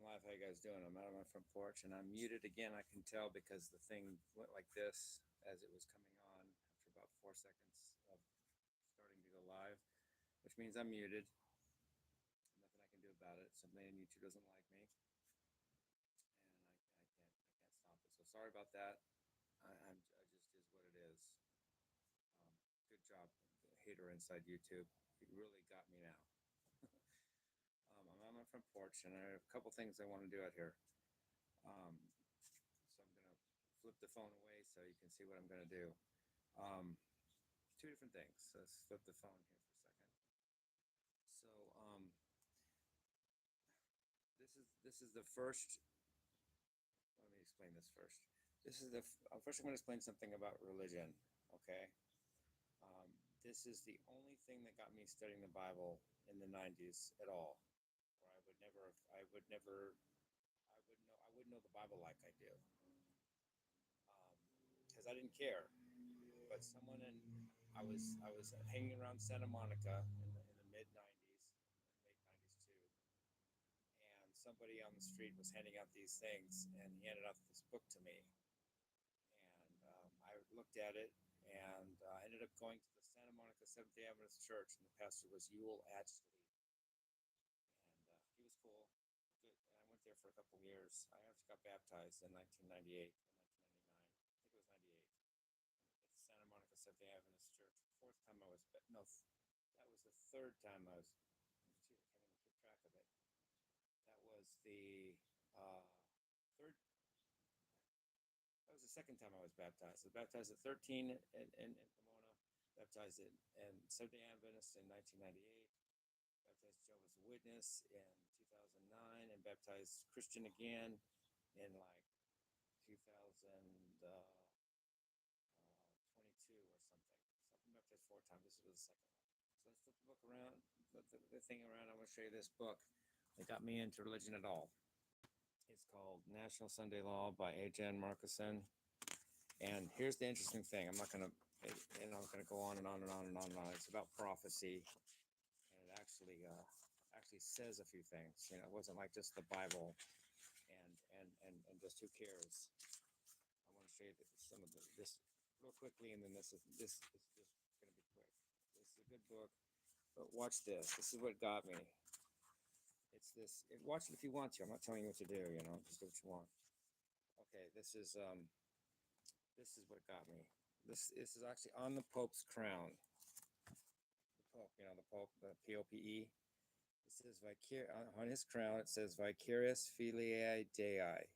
Live. How you guys doing? I'm out on my front porch and I'm muted again. I can tell because the thing went like this as it was coming on after about 4 seconds of starting to go live, which means I'm muted. Nothing I can do about it. Somebody on YouTube doesn't like me, and I can't stop it. So sorry about that. I just is what it is. Good job, hater inside YouTube. You really got me now. I'm on my front porch and I have a couple things I want to do out here. So I'm going to flip the phone away so you can see what I'm going to do. Two different things. So let's flip the phone here for a second. So this is the first. Let me explain this first. This is the first. I'm going to explain something about religion. Okay. This is the only thing that got me studying the Bible in the 90s at all. Or I would never, I wouldn't know the Bible like I do. Because I didn't care. But I was hanging around Santa Monica in the mid 90s, late 90s too, and somebody on the street was handing out these things, and he handed out this book to me, and I looked at it, and I ended up going to the Santa Monica Seventh-day Adventist Church, and the pastor was Yule Adsley, and he was cool. Good. And I went there for a couple of years. I actually got baptized in 1998 or 1999. I think it was 98. Santa Monica Seventh-day Adventist Church. Fourth time I was, no, that was the third time I was, I can't even keep track of it. That was the third, that was the second time I was baptized. I was baptized at 13 in Pomona, baptized in Seventh-day Adventist in 1998, baptized Jehovah's Witness in 2009, and baptized Christian again in like 2000. 22 or something. Something baptized 4 times. This was the second one. So let's flip the book around, flip the thing around. I want to show you this book that got me into religion at all. It's called National Sunday Law by A.J. Marcuson. And here's the interesting thing. I'm not gonna go on and on and on and on and on. It's about prophecy, and it actually says a few things. You know, it wasn't like just the Bible and just who cares. I want to show you some of this real quickly, and then this is just going to be quick. This is a good book, but watch this. This is what got me. It's this. Watch it if you want to. I'm not telling you what to do. You know, just do what you want. Okay, this is what got me. This is actually on the Pope's crown. The Pope, you know, the Pope, the Pope. It says on his crown. It says Vicarius Filii Dei.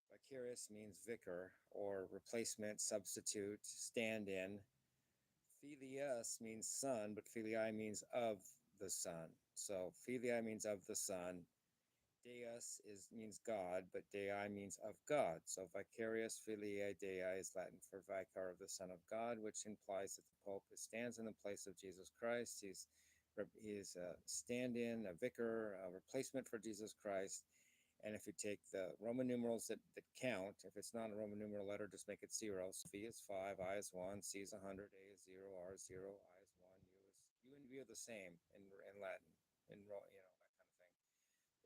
Vicarius means vicar or replacement, substitute, stand-in. Filius means son, but filii means of the son. So filii means of the son. Deus means God, but Dei means of God. So Vicarius Filii Dei is Latin for vicar of the Son of God, which implies that the Pope stands in the place of Jesus Christ. He's a stand-in, a vicar, a replacement for Jesus Christ. And if you take the Roman numerals that count, if it's not a Roman numeral letter, just make it 0. So V is 5, I is 1, C is 100, A is 0, R is 0, I is 1, U and V are the same in Latin, that kind of thing.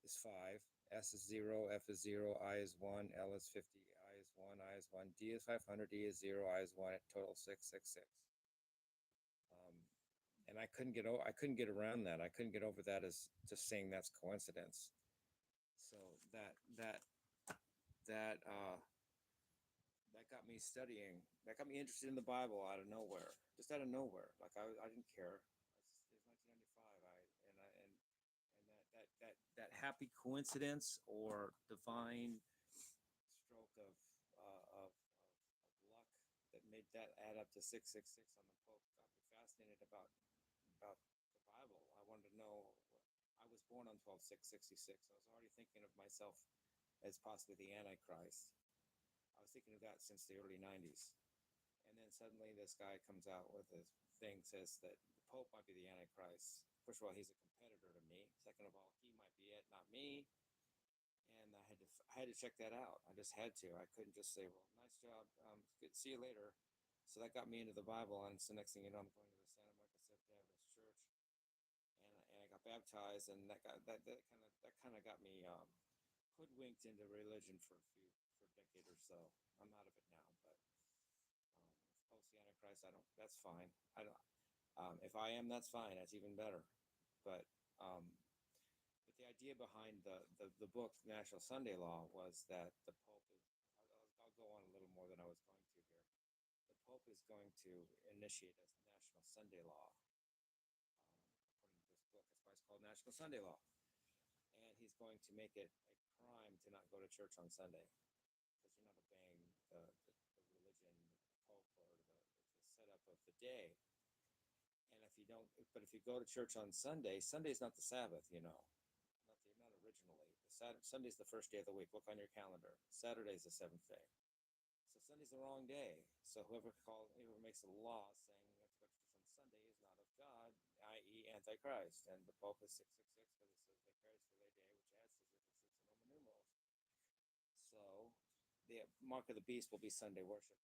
Is 5, S is 0, F is 0, I is 1, L is 50, I is 1, I is 1, D is 500, D is 0, I is 1, total 666. And I couldn't get around that. I couldn't get over that as just saying that's coincidence. So that got me studying. That got me interested in the Bible out of nowhere, just out of nowhere. Like I didn't care. It was 1995. That happy coincidence or divine stroke of luck that made that add up to 666 on the Pope got me fascinated about the Bible. I wanted to know. I was born on 12/6/66. I was already thinking of myself as possibly the Antichrist. I was thinking of that since the early 90s. And then suddenly this guy comes out with a thing, says that the Pope might be the Antichrist. First of all, he's a competitor to me. Second of all, he might be it, not me. And I had to check that out. I just had to. I couldn't just say, well, nice job. Good, see you later. So that got me into the Bible. And so next thing you know, I'm going to the Santa Monica Seventh-day Adventist Church. And I got baptized, and that kind of got me hoodwinked into religion for a decade or so. I'm out of it now, but post the Antichrist, I don't. That's fine. I don't. If I am, that's fine. That's even better. But um, but the idea behind the book National Sunday Law was that the Pope is. I'll go on a little more than I was going to here. The Pope is going to initiate a National Sunday Law. According to this book, that's why it's called National Sunday Law. And he's going to make it a crime to not go to church on Sunday because you're not obeying the religion, the Pope, or the setup of the day. And if you don't, but if you go to church on Sunday, Sunday's not the Sabbath, not originally. Sunday's the first day of the week. Look on your calendar. Saturday's the seventh day. So Sunday's the wrong day. So whoever makes a law saying you have to go to church on Sunday is not of God, i.e., Antichrist. And the Pope is 666 because it says Vicarious Filii Day, which adds 666 in Roman numerals. So the mark of the beast will be Sunday worship,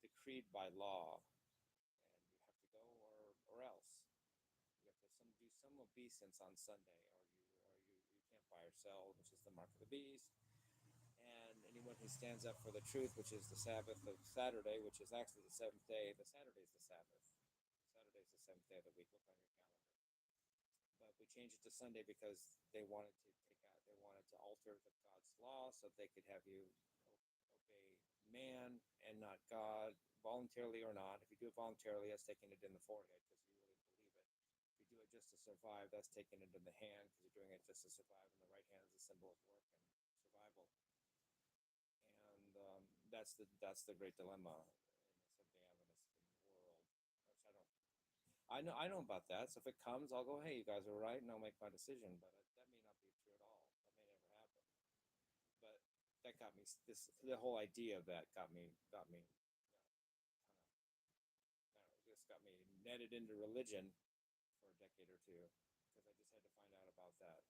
decreed by law, and you have to go or else. You have to do some obeisance on Sunday, or you can't buy or sell, which is the mark of the beast. And anyone who stands up for the truth, which is the Sabbath of Saturday, which is actually the seventh day, the Saturday's the Sabbath. Saturday's the seventh day of the week. Look on your calendar. But we changed it to Sunday because they wanted to alter God's law so they could have you obey man and not God, voluntarily or not. If you do it voluntarily, that's taking it in the forehead because you really believe it. If you do it just to survive, that's taking it in the hand because you're doing it just to survive, and the right hand is a symbol of work and survival. And that's the great dilemma in the Seventh-day Adventist world, which I know about that. So if it comes, I'll go, hey, you guys are right, and I'll make my decision. But that may not be true at all. That may never happen. But that got me. The whole idea of that got me just got me netted into religion for a decade or two because I just had to find out about that.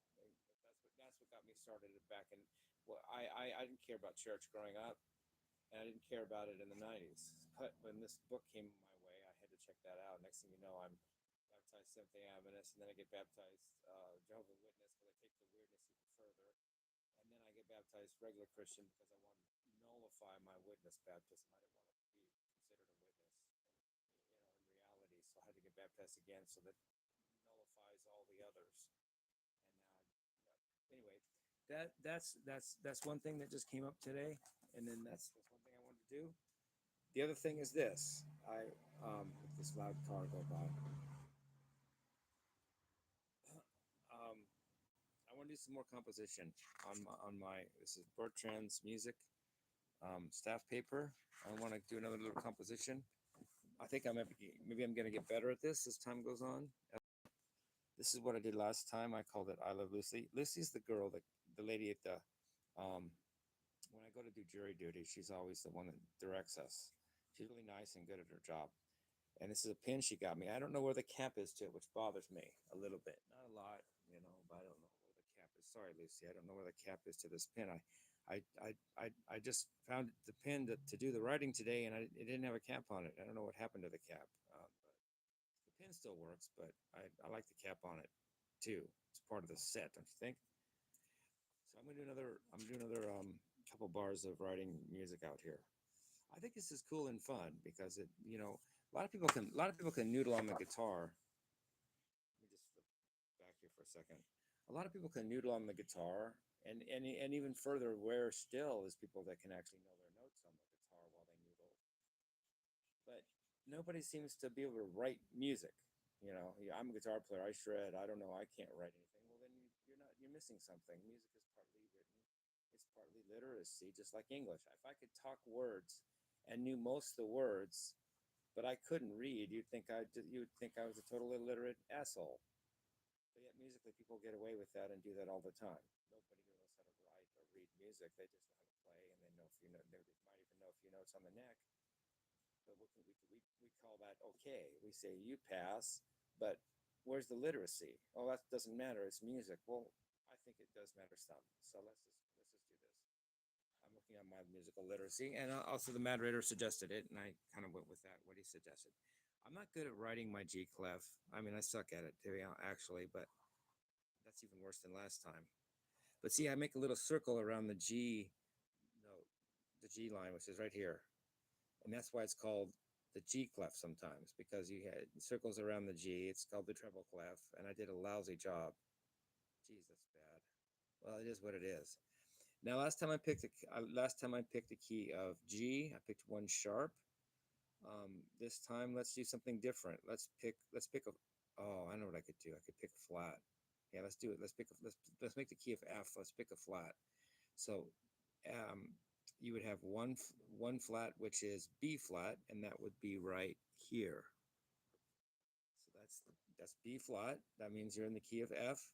That's what got me started back in. Well, I didn't care about church growing up, and I didn't care about it in the 90s. But when this book came my way, I had to check that out. Next thing you know, I'm baptized Seventh-day Adventist, and then I get baptized Jehovah's Witness because I take the weirdness even further. And then I get baptized regular Christian because I wanted to nullify my witness baptism. I didn't want to be considered a witness, in reality. So I had to get baptized again so that nullifies all the others. And anyway, that's one thing that just came up today, and then that's one thing I wanted to do. The other thing is this. If this loud car go by. I want to do some more composition on my. This is Bertrand's music staff paper. I want to do another little composition. I think maybe I'm going to get better at this as time goes on. This is what I did last time. I called it I Love Lucy. Lucy's the girl, the lady at the when I go to do jury duty, she's always the one that directs us. She's really nice and good at her job. And this is a pin she got me. I don't know where the cap is to it, which bothers me a little bit. Not a lot, but I don't know where the cap is. Sorry, Lucy, I don't know where the cap is to this pin. I just found the pin to do the writing today, and it didn't have a cap on it. I don't know what happened to the cap. But the pin still works, but I like the cap on it too. It's part of the set, don't you think? So I'm gonna do another couple bars of writing music out here. I think this is cool and fun because a lot of people can noodle on the guitar. Let me just flip back here for a second. A lot of people can noodle on the guitar, and even further, where still is people that can actually know their notes on the guitar while they noodle. But nobody seems to be able to write music. I'm a guitar player. I shred. I don't know. I can't write anything. Well, then you're missing something. Music is partly written. It's partly literacy, just like English. If I could talk words and knew most of the words, but I couldn't read, you would think I was a total illiterate asshole. But yet musically, people get away with that and do that all the time. Nobody knows how to write or read music. They just know how to play, and they know they might even know a few notes on the neck. But we call that okay. We say you pass, but where's the literacy? Oh, that doesn't matter. It's music. Well, I think it does matter some. So let's just do this. I'm looking at my musical literacy, and also the moderator suggested it, and I kind of went with that, what he suggested. I'm not good at writing my G clef. I mean, I suck at it, actually, but that's even worse than last time. But see, I make a little circle around the G note, the G line, which is right here. And that's why it's called the G clef sometimes, because you had circles around the G. It's called the treble clef, and I did a lousy job. Geez, that's bad. Well, it is what it is. Now, last time I picked a key of G, I picked one sharp. This time, let's do something different. Let's pick a. Oh, I know what I could do. I could pick a flat. Yeah, let's do it. Let's make the key of F. Let's pick a flat. So, you would have one flat, which is B flat, and that would be right here. So that's B flat. That means you're in the key of F.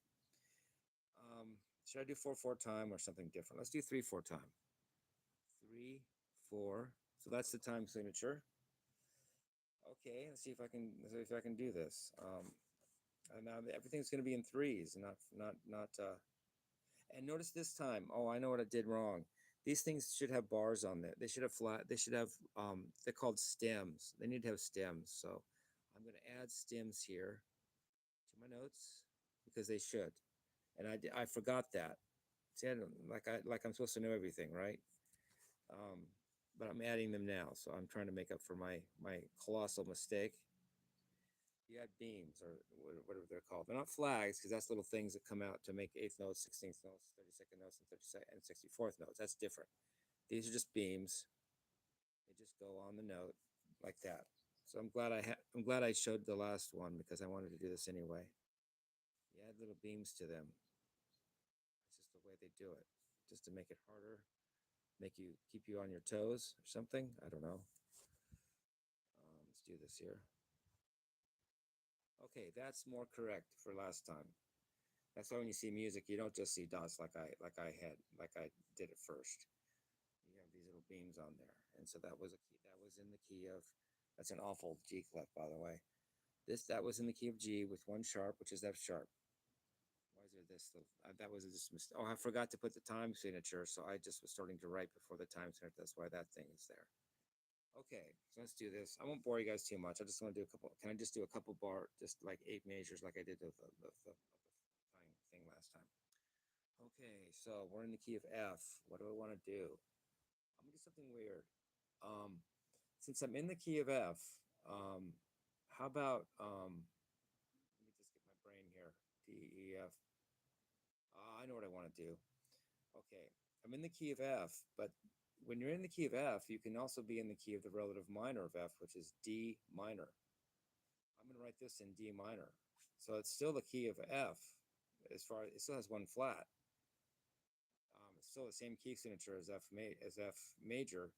Should I do 4/4 time or something different? Let's do 3/4 time. 3, 4. So that's the time signature. Okay, let's see if I can do this. And now everything's going to be in threes, not. And notice this time. Oh, I know what I did wrong. These things should have bars on there. They should have flat. They should have. They're called stems. They need to have stems. So I'm going to add stems here to my notes because they should. And I forgot that. See, like I'm supposed to know everything, right? But I'm adding them now, so I'm trying to make up for my colossal mistake. You add beams, or whatever they're called. They're not flags, because that's little things that come out to make 8th notes, 16th notes, 32nd notes, and 64th notes. That's different. These are just beams. They just go on the note like that. So I'm glad I showed the last one, because I wanted to do this anyway. You add little beams to them. It's just the way they do it, just to make it harder, keep you on your toes or something. I don't know. Let's do this here. Okay, that's more correct for last time. That's why when you see music, you don't just see dots like I did it first. You have these little beams on there, and so that was in the key of. That's an awful G clef, by the way. That was in the key of G with one sharp, which is F sharp. Why is there this little? That was just a mistake. Oh, I forgot to put the time signature, so I just was starting to write before the time signature. That's why that thing is there. Okay, so let's do this. I won't bore you guys too much. I just want to do a couple. Can I just do a couple bar, just like 8 measures, like I did the thing last time? Okay, so we're in the key of F. What do I want to do? I'm gonna do something weird. Since I'm in the key of F, how about let me just get my brain here. D, E, F. I know what I want to do. Okay, I'm in the key of F, but when you're in the key of F, you can also be in the key of the relative minor of F, which is D minor. I'm going to write this in D minor. So it's still the key of F. It still has one flat. It's still the same key signature as F major,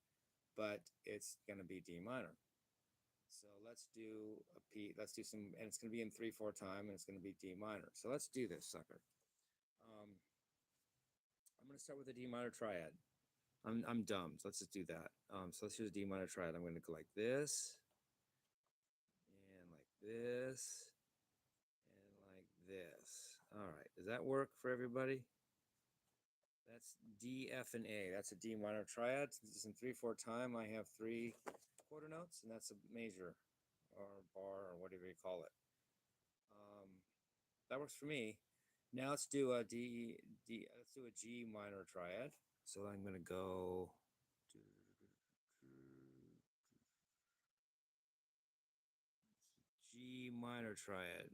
but it's going to be D minor. So let's do some, and it's going to be in 3/4 time, and it's going to be D minor. So let's do this sucker. I'm going to start with a D minor triad. I'm dumb, so let's just do that. So let's use a D minor triad. I'm going to go like this, and like this, and like this. All right, does that work for everybody? That's D, F, and A. That's a D minor triad. Since it's in 3/4 time, I have 3 quarter notes, and that's a major, or bar, or whatever you call it. That works for me. Now let's do a let's do a G minor triad. So I'm going to go G minor triad.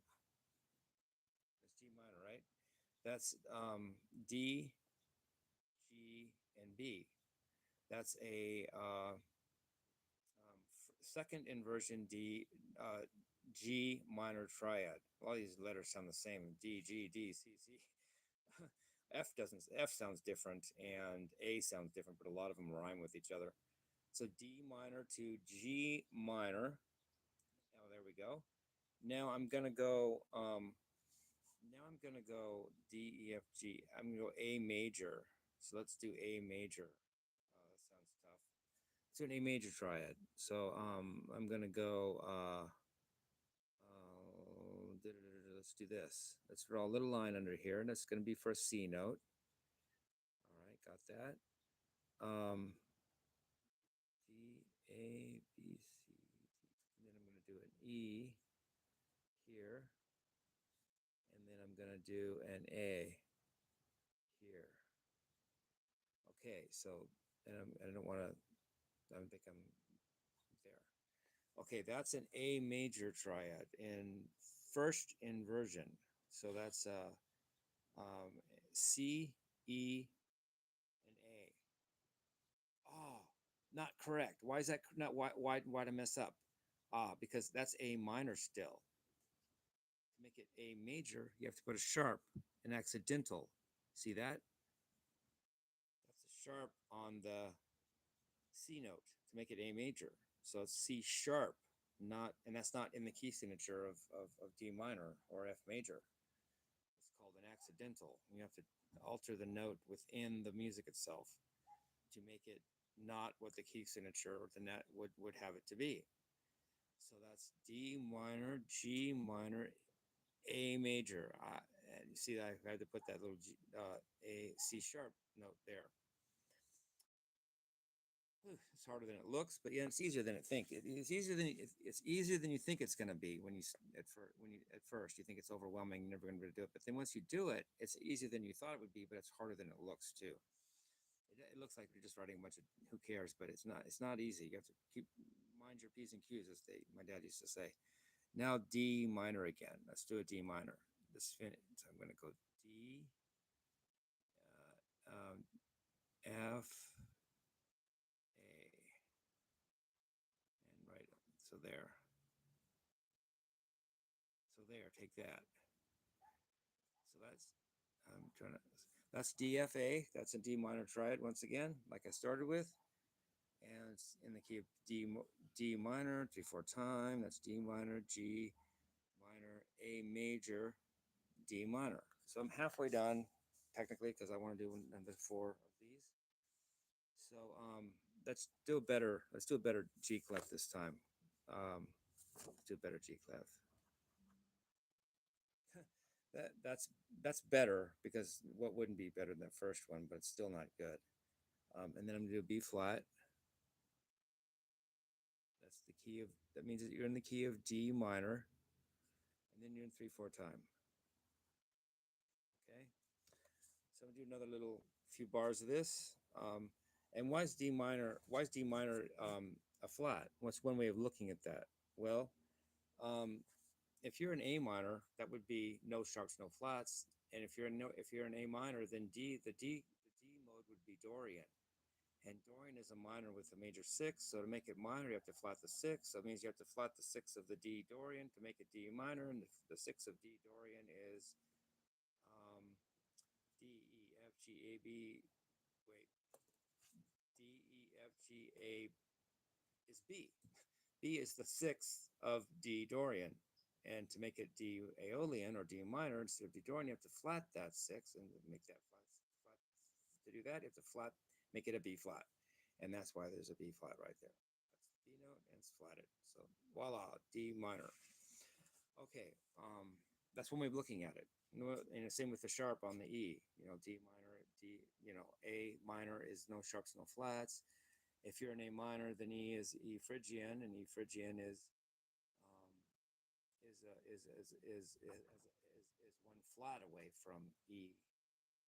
That's G minor, right? That's D, G, and B. That's a second inversion G minor triad. All these letters sound the same. D, G, D, C, C. F doesn't. F sounds different, and A sounds different, but a lot of them rhyme with each other. So D minor to G minor. Oh, there we go. Now I'm gonna go. D, E, F, G. I'm gonna go A major. So let's do A major. That sounds tough. Let's do an A major triad. So I'm gonna go. Let's do this. Let's draw a little line under here, and that's gonna be for a C note. All right, got that. D, A, B, C, D. And then I'm gonna do an E here. And then I'm going to do an A here. Okay, so and I don't want to. I don't think I'm there. Okay, that's an A major triad in first inversion. So that's um, C, E, and A. Oh, not correct. Why is that not? Why to mess up? Because that's A minor still. To make it A major, you have to put a sharp, an accidental. See that? That's a sharp on the C note to make it A major. So it's C sharp, not, and that's not in the key signature of D minor or F major. It's called an accidental. You have to alter the note within the music itself to make it not what the key signature or the net would have it to be. So that's D minor, G minor, A major. You see, I had to put that little A C sharp note there. It's harder than it looks, but yeah, it's easier than it think. It's easier than it's easier than you think it's going to be when you at first you think it's overwhelming, you're never going to be able to do it. But then once you do it, it's easier than you thought it would be, but it's harder than it looks too. It looks like you're just writing a bunch of who cares, but it's not. It's not easy. You have to keep mind your p's and q's, as my dad used to say. Now D minor again. Let's do a D minor. This finish. So I'm going to go D, F, and right. So there. So there. Take that. So I'm trying to. That's DFA. That's a D minor triad once again, like I started with, and it's in the key of D minor 3/4 time. That's D minor, G minor, A major, D minor. So I'm halfway done, technically, because I want to do another 4 of these. So let's do a better. Let's do a better G clef this time. Let's do a better G clef. That's better, because what wouldn't be better than the first one, but it's still not good. And then I'm gonna do B flat. That's the key of, that means that you're in the key of D minor, and then you're in 3/4 time. Okay. So I'm gonna do another little few bars of this. And why is D minor? Why is D minor a flat? What's one way of looking at that? Well, if you're in A minor, that would be no sharps, no flats. And if you're in A minor, then the D mode would be Dorian. And Dorian is a minor with a major 6. So to make it minor, you have to flat the 6. So it means you have to flat the 6 of the D Dorian to make it D minor. And the 6 of D Dorian is D, E, F, G, A, B. Wait. D, E, F, G, A is B. B is the 6th of D Dorian. And to make it D Aeolian or D minor instead of D Dorian, you have to flat that 6 and make that flat. To do that, you have to make it a B flat. And that's why there's a B flat right there. That's the B note and it's flatted. So voila, D minor. Okay, that's one way of looking at it. And the same with the sharp on the E. D minor, A minor is no sharps, no flats. If you're in A minor, then E is E Phrygian, and E Phrygian is one flat away from E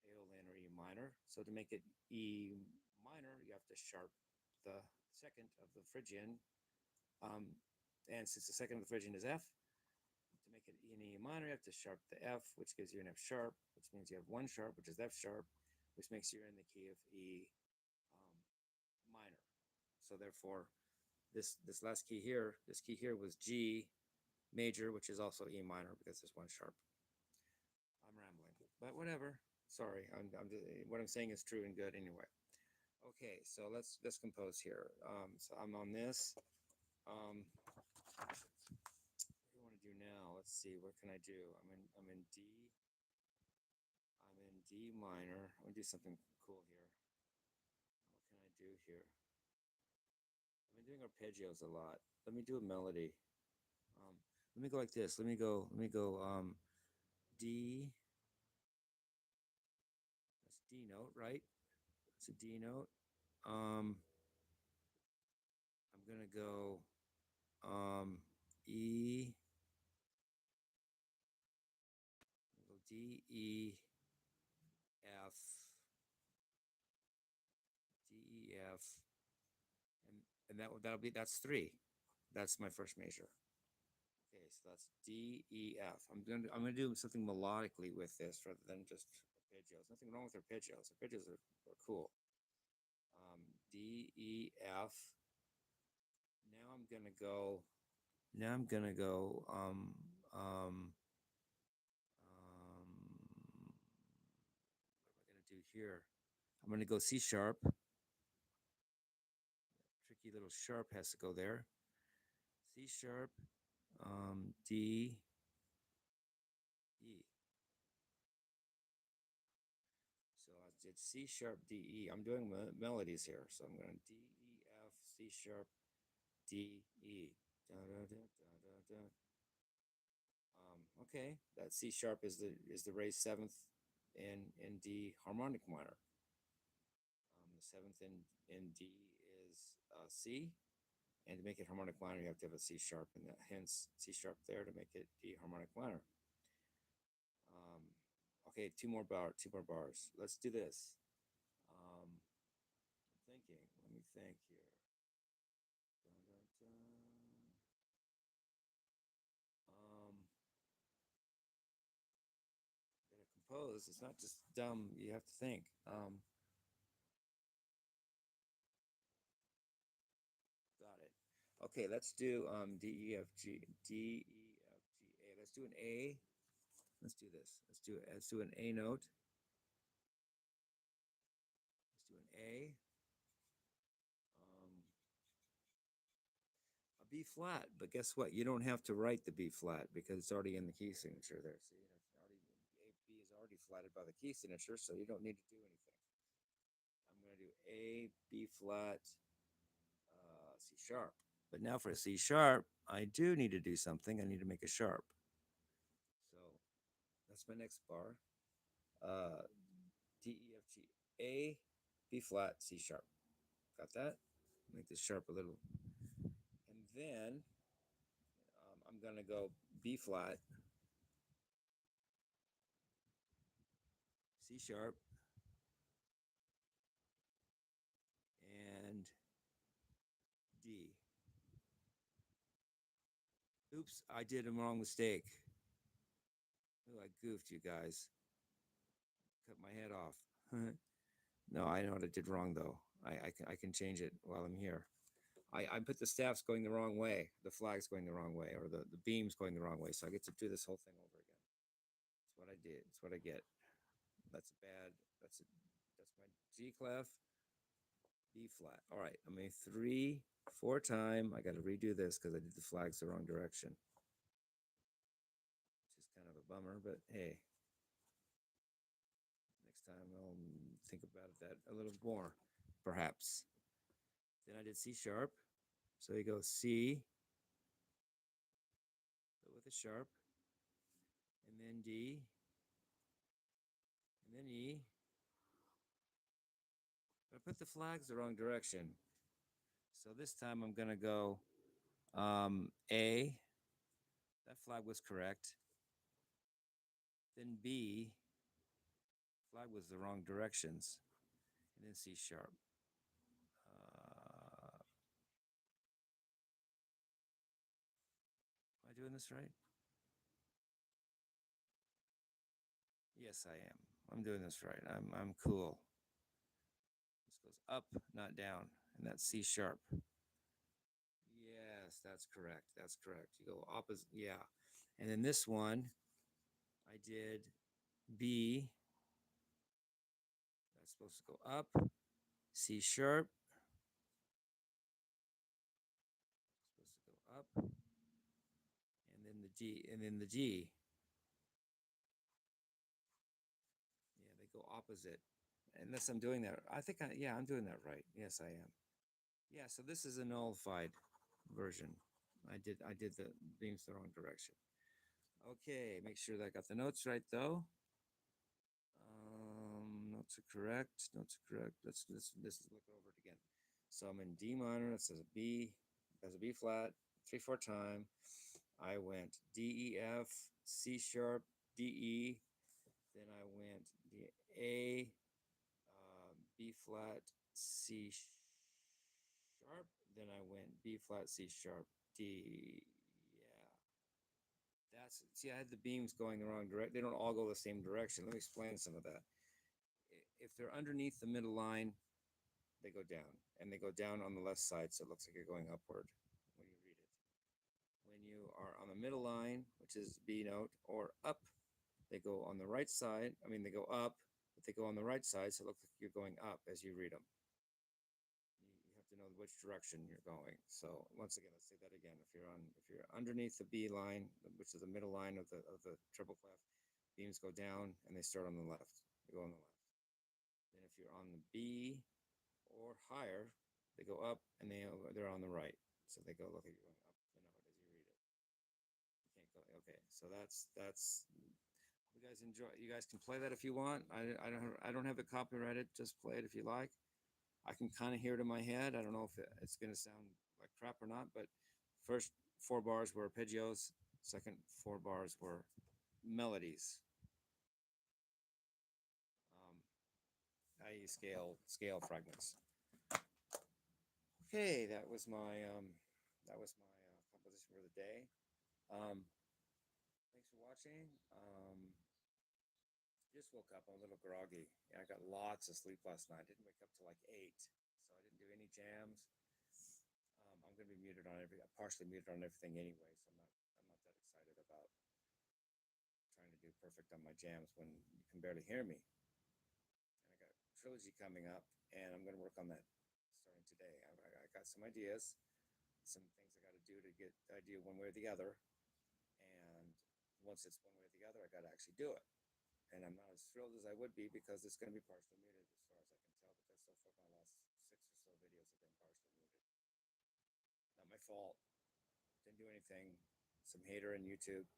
Aeolian or E minor. So to make it E minor, you have to sharp the 2nd of the Phrygian. And since the 2nd of the Phrygian is F, to make it E and E minor, you have to sharp the F, which gives you an F sharp, which means you have 1 sharp, which is F sharp, which makes you in the key of E minor. So therefore, this last key here, this key here was G major, which is also E minor because there's 1 sharp. I'm rambling, but whatever. Sorry, what I'm saying is true and good anyway. Okay, so let's compose here. So I'm on this. What do I want to do now? Let's see. What can I do? I'm in D. I'm in D minor. I'm gonna do something cool here. What can I do here? I've been doing arpeggios a lot. Let me do a melody. Let me go like this. Let me go D. That's D note, right? It's a D note. I'm gonna go E. Go D, E, F, F, and that's 3. That's my first measure. Okay, so that's D, E, F. I'm gonna do something melodically with this rather than just arpeggios. Nothing wrong with arpeggios. Arpeggios are cool. D, E, F. Now I'm gonna go. Now I'm gonna go. What am I gonna do here? I'm gonna go C sharp. Tricky little sharp has to go there. C sharp, D, E. So I did C sharp, D, E. I'm doing melodies here, so I'm going D, E, F, C sharp, D, E. Da, da, da, da, da, da. Okay, that C sharp is the raised 7th in D harmonic minor. The 7th in D is C, and to make it harmonic minor, you have to have a C sharp, and that hence C sharp there to make it D harmonic minor. Okay, two more bars. Let's do this. I'm thinking. Let me think here. Dun, dun, dun. Gotta compose. It's not just dumb. You have to think. Got it. Okay, let's do D E F G D E F G A. Let's do an A. Let's do this. Let's do an A note. Let's do an A. A B flat, but guess what? You don't have to write the B flat because it's already in the key signature there. See, A B is already flatted by the key signature, so you don't need to do anything. I'm going to do A B flat C sharp. But now for a C sharp, I do need to do something. I need to make a sharp. So that's my next bar. D E F G A B flat C sharp. Got that? Make this sharp a little. And then I'm going to go B flat, C sharp, and D. Oops, I did a wrong mistake. Oh, I goofed, you guys. Cut my head off. No, I know what I did wrong, though. I can change it while I'm here. I put the staffs going the wrong way, the flag's going the wrong way, or the beam's going the wrong way, so I get to do this whole thing over again. That's what I did. That's what I get. That's my G clef, B flat. All right, I'm a 3/4 time. I got to redo this because I did the flags the wrong direction, which is kind of a bummer, but hey, next time I'll think about that a little more, perhaps. Then I did C sharp, so you go C, but with a sharp, and then D, and then E. But I put the flags the wrong direction. So this time I'm going to go A. That flag was correct. Then B. Flag was the wrong directions. And then C sharp. Am I doing this right? Yes, I am. I'm doing this right. I'm cool. This goes up, not down. And that's C sharp. Yes, that's correct. That's correct. You go opposite. Yeah. And then this one, I did B. That's supposed to go up. C sharp. Supposed to go up. And then the G. And then the G. Yeah, they go opposite. Unless I'm doing that. Yeah, I'm doing that right. Yes, I am. Yeah, so this is a nullified version. I did the beams the wrong direction. Okay, make sure that I got the notes right though. Notes are correct. Notes are correct. Let's look over it again. So I'm in D minor. It says a B. That's a B flat. 3/4 time. I went D E F, C sharp, D E. Then I went D A, B flat, C then I went B flat, C sharp, D. Yeah, see, I had the beams going the wrong direction. They don't all go the same direction. Let me explain some of that. If they're underneath the middle line, they go down, and they go down on the left side, so it looks like you're going upward when you read it. When you are on the middle line, which is B note, or up, they go on the right side. I mean, they go up, but they go on the right side, so it looks like you're going up as you read them. You have to know which direction you're going. So once again, let's say that again. If you're underneath the B line, which is the middle line of the triple clef, beams go down and they start on the left. They go on the left. Then if you're on the B or higher, they go up and they're on the right. So they go look like you're going up the note as you read it. You can't go. Okay, so that's. You guys enjoy. You guys can play that if you want. I don't have it copyrighted. Just play it if you like. I can kind of hear it in my head. I don't know if it's going to sound like crap or not, but first 4 bars were arpeggios. Second 4 bars were melodies. I.e. scale fragments. Okay, that was my composition for the day. Thanks for watching. Just woke up. I'm a little groggy. Yeah, I got lots of sleep last night. I didn't wake up till like 8, so I didn't do any jams. I'm going to be partially muted on everything anyway, so I'm not that excited about trying to do perfect on my jams when you can barely hear me. And I got trilogy coming up, and I'm going to work on that starting today. I got some ideas, some things I got to do to get the idea one way or the other, and once it's one way or the other, I got to actually do it. And I'm not as thrilled as I would be because it's going to be partially muted as far as I can tell, because so far my last 6 or so videos have been partially muted. Not my fault. Didn't do anything. Some hater on YouTube